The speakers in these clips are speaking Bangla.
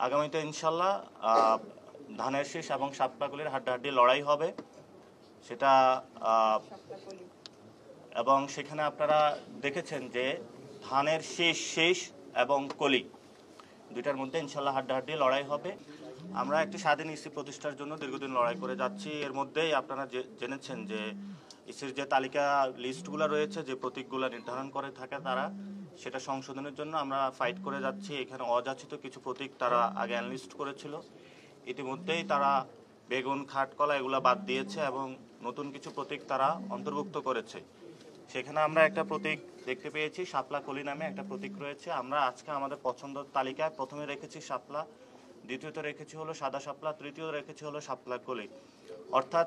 আগামীতে ইনশাল্লাহ ধানের শীষ এবং সাতপাকুলির হাড্ডাহাড্ডি লড়াই হবে সেটা এবং সেখানে আপনারা দেখেছেন যে ধানের শীষ এবং কলি দুইটার মধ্যে ইনশাল্লাহ হাড্ডাহাড্ডি লড়াই হবে। আমরা একটি স্বাধীন ইসি প্রতিষ্ঠার জন্য দীর্ঘদিন লড়াই করে যাচ্ছি। এর মধ্যেই আপনারা জেনেছেন যে ইসির যে তালিকা লিস্টগুলো রয়েছে, যে প্রতীকগুলো নির্ধারণ করে থাকে তারা, সেটা সংশোধনের জন্য আমরা ফাইট করে যাচ্ছি। এখানে অযাচিত কিছু প্রতীক তারা আগে অ্যানলিস্ট করেছিল, ইতিমধ্যেই তারা বেগুন, খাটকলা এগুলো বাদ দিয়েছে এবং নতুন কিছু প্রতীক তারা অন্তর্ভুক্ত করেছে। সেখানে আমরা একটা প্রতীক দেখতে পেয়েছি, শাপলা কলি নামে একটা প্রতীক রয়েছে। আমরা আজকে আমাদের পছন্দের তালিকায় প্রথমে রেখেছি শাপলা, দ্বিতীয়ত রেখেছি হলো সাদা শাপলা, তৃতীয় রেখেছি হলো শাপলা কলি। অর্থাৎ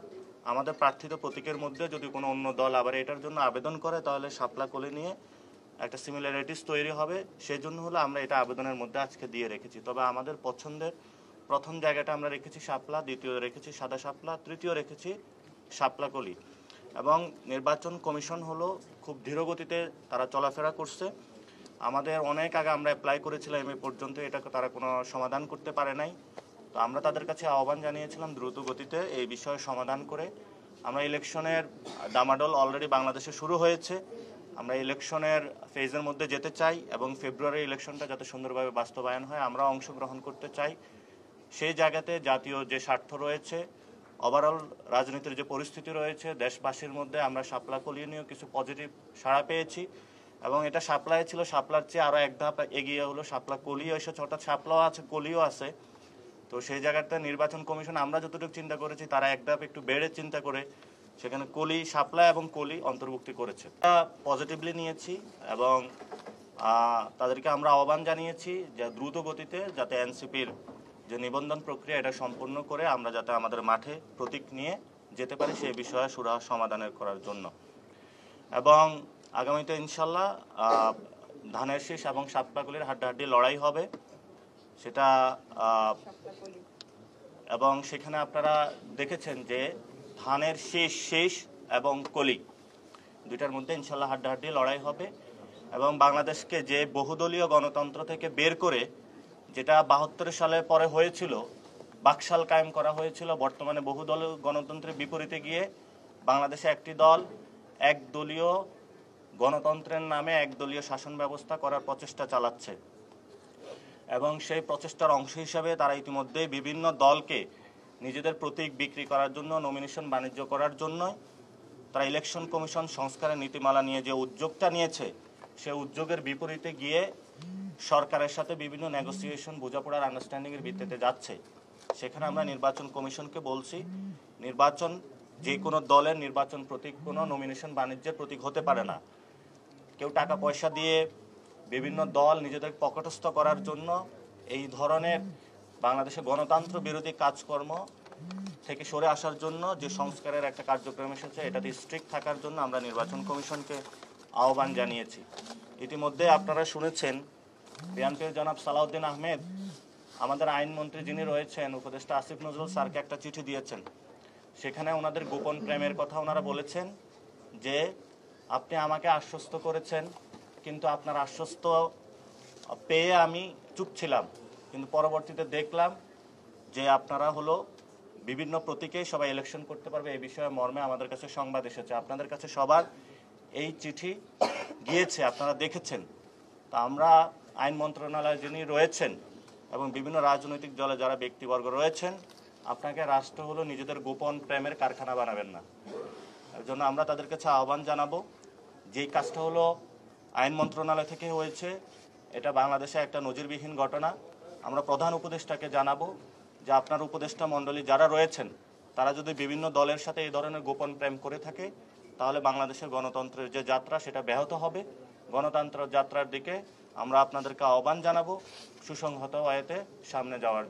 আমাদের প্রার্থিত প্রতীকের মধ্যে যদি কোনো অন্য দল আবার এটার জন্য আবেদন করে তাহলে শাপলা কলি নিয়ে একটা সিমিলারিটিস তৈরি হবে। সেই জন্য হলো আমরা এটা আবেদনের মধ্যে আজকে দিয়ে রেখেছি। তবে আমাদের পছন্দের প্রথম জায়গাটা আমরা রেখেছি শাপলা, দ্বিতীয় রেখেছি সাদা শাপলা, তৃতীয় রেখেছি শাপলা কলি। এবং নির্বাচন কমিশন হলো খুব ধীরগতিতে তারা চলাফেরা করছে। আমাদের অনেক আগে আমরা অ্যাপ্লাই করেছিলাম, এ পর্যন্ত এটাকে তারা কোনো সমাধান করতে পারে নাই। তো আমরা তাদের কাছে আহ্বান জানিয়েছিলাম দ্রুত গতিতে এই বিষয়ে সমাধান করে। আমরা ইলেকশনের ডামাডোল অলরেডি বাংলাদেশে শুরু হয়েছে। আমরা ইলেকশনের ফেজের মধ্যে যেতে চাই এবং ফেব্রুয়ারি ইলেকশনটা যাতে সুন্দরভাবে বাস্তবায়ন হয় আমরা অংশগ্রহণ করতে চাই। সেই জায়গাতে জাতীয় যে স্বার্থ রয়েছে, ওভারঅল রাজনীতির যে পরিস্থিতি রয়েছে দেশবাসীর মধ্যে, আমরা শাপলা কলি নিয়েও কিছু পজিটিভ সাড়া পেয়েছি এবং এটা শাপলায় ছিল, শাপলার চেয়ে আরও এক ধাপ এগিয়ে হলো শাপলা কলিও এসেছে, অর্থাৎ শাপলাও আছে কলিও আছে। তো সেই জায়গাতে নির্বাচন কমিশন আমরা যতটুকু চিন্তা করেছি তারা এক ধাপ একটু বেড়ে চিন্তা করে সেখানে কলি, শাপলা এবং কলি অন্তর্ভুক্তি করেছে। পজিটিভলি নিয়েছি এবং তাদেরকে আমরা আহ্বান জানিয়েছি যে দ্রুত গতিতে যাতে এনসিপির যে নিবন্ধন প্রক্রিয়া এটা সম্পূর্ণ করে আমরা যাতে আমাদের মাঠে প্রতীক নিয়ে যেতে পারি সেই বিষয়ে সুরাহা সমাধানের করার জন্য। এবং আগামীতে ইনশাল্লাহ ধানের শীষ এবং সাতপাকুলির হাড্ডাহাড্ডি লড়াই হবে সেটা এবং সেখানে আপনারা দেখেছেন যে ধানের শীষ এবং কলি দুইটার মধ্যে ইনশাল্লাহ হাড্ডাহাড্ডি লড়াই হবে। এবং বাংলাদেশকে যে বহুদলীয় গণতন্ত্র থেকে বের করে, যেটা ৭২ সালে পরে হয়েছিল, বাকশাল কায়েম করা হয়েছিল, বর্তমানে বহুদলীয় গণতন্ত্রের বিপরীতে গিয়ে বাংলাদেশে একটি দল একদলীয় গণতন্ত্রের নামে একদলীয় শাসন ব্যবস্থা করার প্রচেষ্টা চালাচ্ছে এবং সেই প্রচেষ্টার অংশ হিসাবে তারা ইতিমধ্যেই বিভিন্ন দলকে নিজেদের প্রতীক বিক্রি করার জন্য, নমিনেশন বাণিজ্য করার জন্য তারা ইলেকশন কমিশন সংস্কারের নীতিমালা নিয়ে যে উদ্যোগটা নিয়েছে সে উদ্যোগের বিপরীতে গিয়ে সরকারের সাথে বিভিন্ন নেগোসিয়েশন, বোঝাপড়ার আন্ডারস্ট্যান্ডিংয়ের ভিত্তিতে যাচ্ছে। সেখানে আমরা নির্বাচন কমিশনকে বলছি, নির্বাচন যে কোনো দলের নির্বাচন প্রতীক কোনো নমিনেশন বাণিজ্যের প্রতীক হতে পারে না। কেউ টাকা পয়সা দিয়ে বিভিন্ন দল নিজেদের পকেটস্থ করার জন্য এই ধরনের বাংলাদেশে গণতন্ত্র বিরোধী কাজকর্ম থেকে সরে আসার জন্য যে সংস্কারের একটা কার্যক্রম এসেছে এটাতে স্ট্রিক্ট থাকার জন্য আমরা নির্বাচন কমিশনকে আহ্বান জানিয়েছি। ইতিমধ্যে আপনারা শুনেছেন বিএনপির জনাব সালাউদ্দিন আহমেদ আমাদের আইনমন্ত্রী যিনি রয়েছেন, উপদেষ্টা আসিফ নজরুল স্যারকে একটা চিঠি দিয়েছেন। সেখানে ওনাদের গোপন প্রেমের কথা ওনারা বলেছেন যে আপনি আমাকে আশ্বস্ত করেছেন, কিন্তু আপনার আশ্বস্ত পেয়ে আমি চুপ ছিলাম, কিন্তু পরবর্তীতে দেখলাম যে আপনারা হলো বিভিন্ন প্রতীকেই সবাই ইলেকশন করতে পারবে, এই বিষয়ে মর্মে আমাদের কাছে সংবাদ এসেছে। আপনাদের কাছে সবার এই চিঠি গিয়েছে, আপনারা দেখেছেন। তা আমরা আইন মন্ত্রণালয়ে যিনি রয়েছেন এবং বিভিন্ন রাজনৈতিক দলে যারা ব্যক্তিবর্গ রয়েছেন, আপনাকে রাষ্ট্র হলো নিজেদের গোপন প্রেমের কারখানা বানাবেন না। এর জন্য আমরা তাদের কাছে আহ্বান জানাবো, যেই কাজটা হলো আইন মন্ত্রণালয় থেকে হয়েছে এটা বাংলাদেশে একটা নজিরবিহীন ঘটনা। আমরা প্রধান উপদেষ্টাকে জানাবো যে আপনার উপদেষ্টা মণ্ডলী যারা রয়েছেন তারা যদি বিভিন্ন দলের সাথে এই ধরনের গোপন প্রেম করে থাকে তাহলে বাংলাদেশের গণতন্ত্রের যে যাত্রা সেটা ব্যাহত হবে। গণতন্ত্রের যাত্রার দিকে আমরা আপনাদেরকে আহ্বান জানাবো সুসংহত ওয়েতে সামনে যাওয়ার।